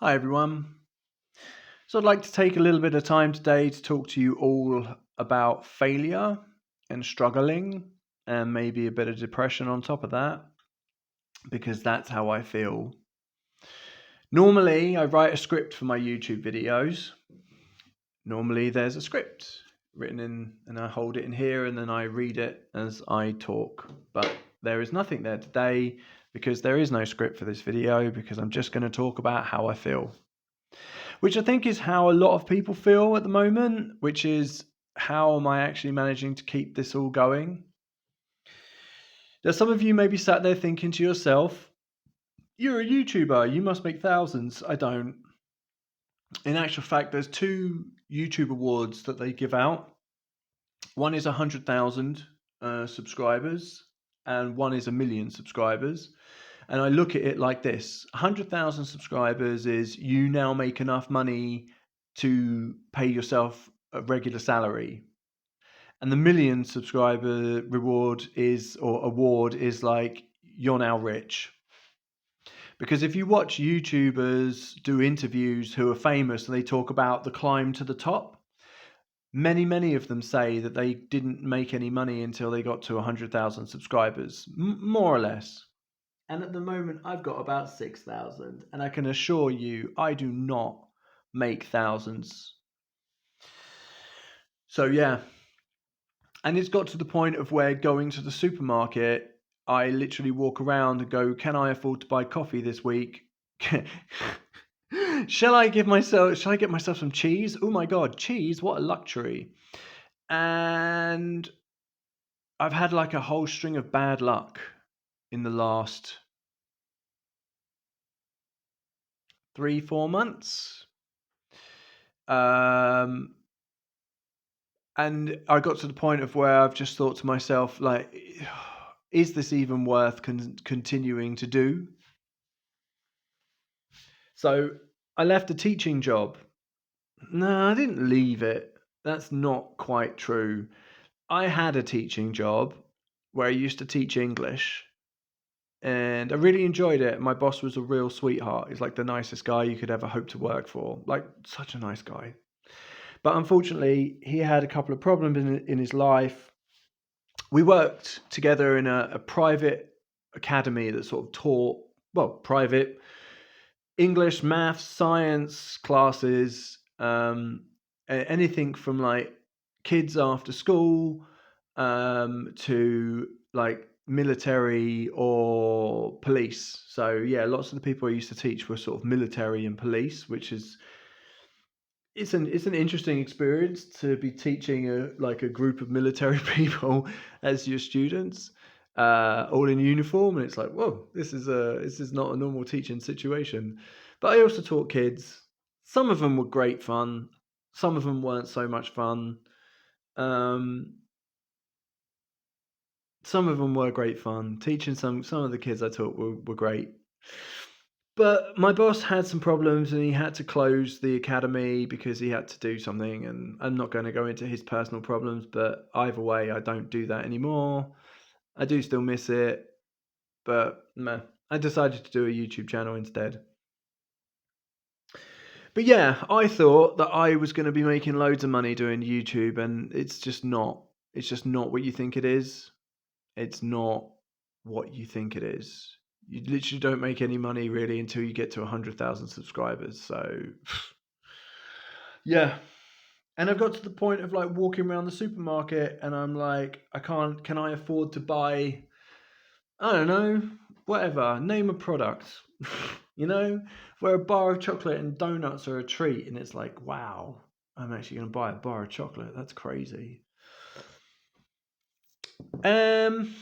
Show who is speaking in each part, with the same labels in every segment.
Speaker 1: Hi, everyone. So, I'd like to take a little bit of time today to talk to you all about failure and struggling, and maybe a bit of depression on top of that, because that's how I feel. Normally, I write a script for my YouTube videos. Normally, there's a script written in, and I hold it in here, and then I read it as I talk. But there is nothing there today because there is no script for this video, because I'm just going to talk about how I feel. Which I think is how a lot of people feel at the moment, which is, how am I actually managing to keep this all going? Now, some of you may be sat there thinking to yourself, you're a YouTuber, you must make thousands. I don't. In actual fact, there's two YouTube awards that they give out. One is 100,000 subscribers, and one is 1 million subscribers. And I look at it like this: 100,000 subscribers is, you now make enough money to pay yourself a regular salary. And the 1 million subscriber reward is, or award is, like, you're now rich. Because if you watch YouTubers do interviews who are famous and they talk about the climb to the top, many of them say that they didn't make any money until they got to 100,000 subscribers, more or less. And at the moment, I've got about 6,000, and I can assure you, I do not make thousands. So yeah, and it's got to the point of where, going to the supermarket, I literally walk around and go, "Can I afford to buy coffee this week? Shall I get myself some cheese? Oh my god, cheese! What a luxury!" And I've had like a whole string of bad luck in the last 3-4 months. And I got to the point of where I've just thought to myself, like, is this even worth continuing to do? So I left a teaching job. No, I didn't leave it. That's not quite true. I had a teaching job where I used to teach English, and I really enjoyed it. My boss was a real sweetheart. He's like the nicest guy you could ever hope to work for. Like, such a nice guy. But unfortunately, he had a couple of problems in his life. We worked together in a private academy that sort of taught, well, private English, maths, science classes, anything from like kids after school, to like military or police. So yeah, lots of the people I used to teach were sort of military and police, which is, it's an interesting experience to be teaching a group of military people as your students, all in uniform, and it's like, whoa, this is not a normal teaching situation. But I also taught kids. Some of them were great fun. Some of them weren't so much fun. Um, some of them were great fun. Teaching some of the kids I taught were great. But my boss had some problems and he had to close the academy because he had to do something. And I'm not going to go into his personal problems, but either way, I don't do that anymore. I do still miss it, but meh, I decided to do a YouTube channel instead. But yeah, I thought that I was going to be making loads of money doing YouTube, and it's just not. It's just not what you think it is. It's not what you think it is. You literally don't make any money really until you get to 100,000 subscribers. So yeah. And I've got to the point of like walking around the supermarket and I'm like, can I afford to buy, I don't know, whatever, name a product, you know, where a bar of chocolate and donuts are a treat. And it's like, wow, I'm actually going to buy a bar of chocolate. That's crazy. Um,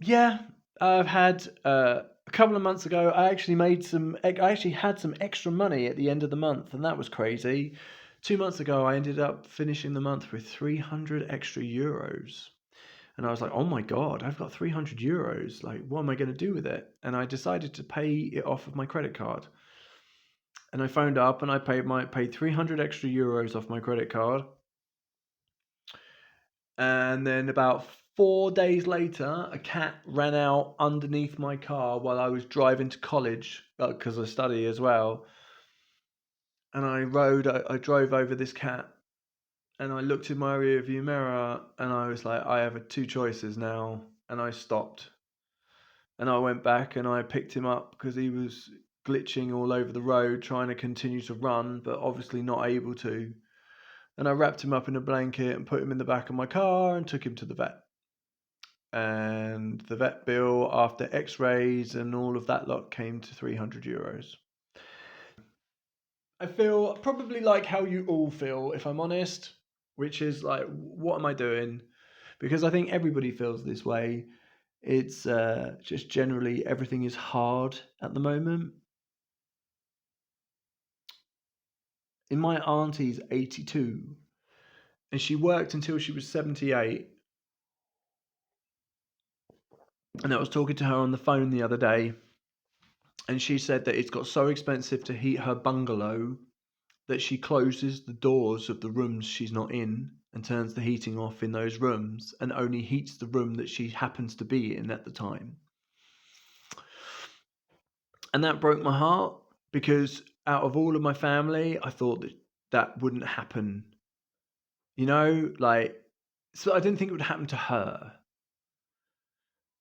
Speaker 1: yeah, I've had, a couple of months ago, I actually had some extra money at the end of the month, and that was crazy. 2 months ago, I ended up finishing the month with 300 extra euros. And I was like, oh my God, I've got 300 euros. Like, what am I going to do with it? And I decided to pay it off of my credit card. And I phoned up and I paid 300 extra euros off my credit card. And then about 4 days later, a cat ran out underneath my car while I was driving to college, because I study as well. and I drove over this cat, and I looked in my rear view mirror, and I was like, I have two choices now, and I stopped, and I went back and I picked him up because he was glitching all over the road, trying to continue to run, but obviously not able to. And I wrapped him up in a blanket and put him in the back of my car and took him to the vet. And the vet bill after x-rays and all of that lot came to €300. I feel probably like how you all feel, if I'm honest, which is like, what am I doing? Because I think everybody feels this way. It's just generally everything is hard at the moment. And my auntie's 82, and she worked until she was 78. And I was talking to her on the phone the other day, and she said that it's got so expensive to heat her bungalow that she closes the doors of the rooms she's not in and turns the heating off in those rooms and only heats the room that she happens to be in at the time. And that broke my heart because out of all of my family, I thought that that wouldn't happen. You know, like, so I didn't think it would happen to her.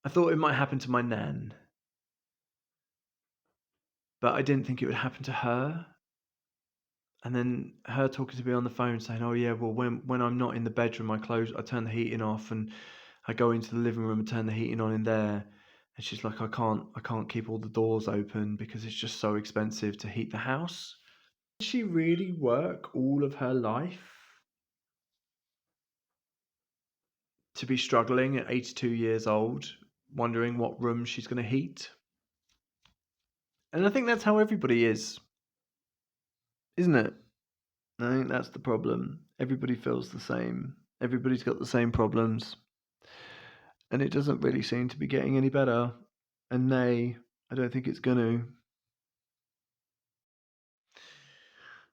Speaker 1: I thought it might happen to my nan, but I didn't think it would happen to her. And then her talking to me on the phone saying, "Oh yeah, well when I'm not in the bedroom, I turn the heating off, and I go into the living room and turn the heating on in there." And she's like, I can't keep all the doors open because it's just so expensive to heat the house." Did she really work all of her life to be struggling at 82 years old, wondering what room she's going to heat? And I think that's how everybody is, isn't it? I think that's the problem. Everybody feels the same. Everybody's got the same problems. And it doesn't really seem to be getting any better. And nay, I don't think it's going to.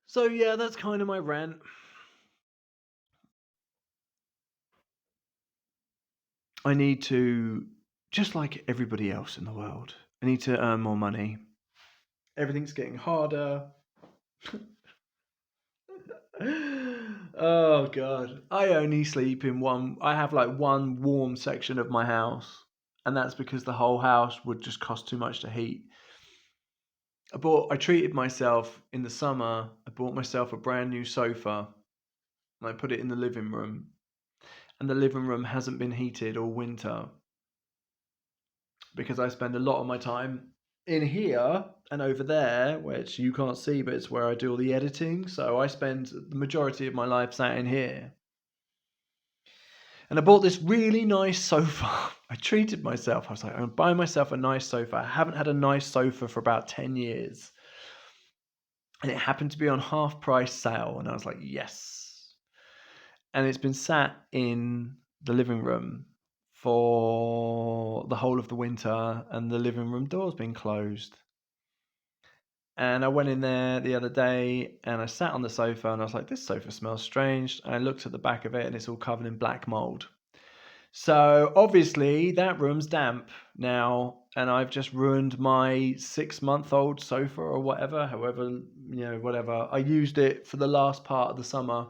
Speaker 1: So, yeah, that's kind of my rant. I need to, just like everybody else in the world, I need to earn more money. Everything's getting harder. Oh God. I only sleep in I have like one warm section of my house, and that's because the whole house would just cost too much to heat. I treated myself in the summer. I bought myself a brand new sofa and I put it in the living room. And the living room hasn't been heated all winter because I spend a lot of my time in here and over there, which you can't see, but it's where I do all the editing. So I spend the majority of my life sat in here. And I bought this really nice sofa. I treated myself. I was like, I'm buying myself a nice sofa. I haven't had a nice sofa for about 10 years. And it happened to be on half price sale. And I was like, yes. And it's been sat in the living room for the whole of the winter, and the living room door's been closed. And I went in there the other day and I sat on the sofa and I was like, this sofa smells strange. And I looked at the back of it and it's all covered in black mold. So obviously that room's damp now, and I've just ruined my 6-month-old sofa or whatever, whatever. I used it for the last part of the summer.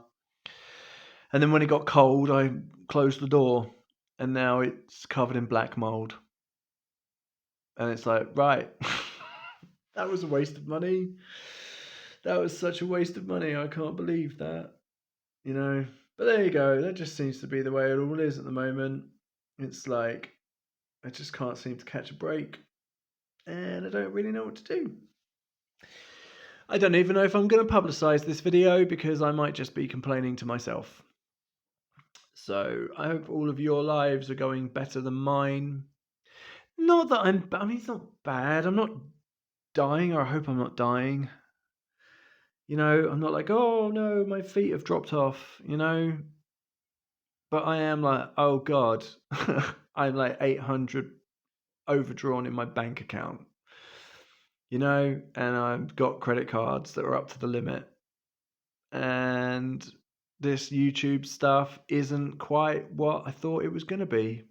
Speaker 1: And then when it got cold, I closed the door and now it's covered in black mold. And it's like, right, that was a waste of money. That was such a waste of money. I can't believe that, you know. But there you go. That just seems to be the way it all is at the moment. It's like, I just can't seem to catch a break. And I don't really know what to do. I don't even know if I'm going to publicize this video because I might just be complaining to myself. So I hope all of your lives are going better than mine. Not that I mean, it's not bad. I'm not dying, or I hope I'm not dying. You know, I'm not like, oh no, my feet have dropped off, you know. But I am like, oh God, I'm like 800 overdrawn in my bank account, you know, and I've got credit cards that are up to the limit. And this YouTube stuff isn't quite what I thought it was going to be.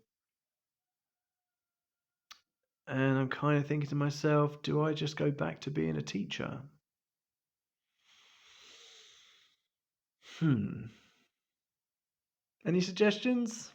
Speaker 1: And I'm kind of thinking to myself, do I just go back to being a teacher? Hmm. Any suggestions?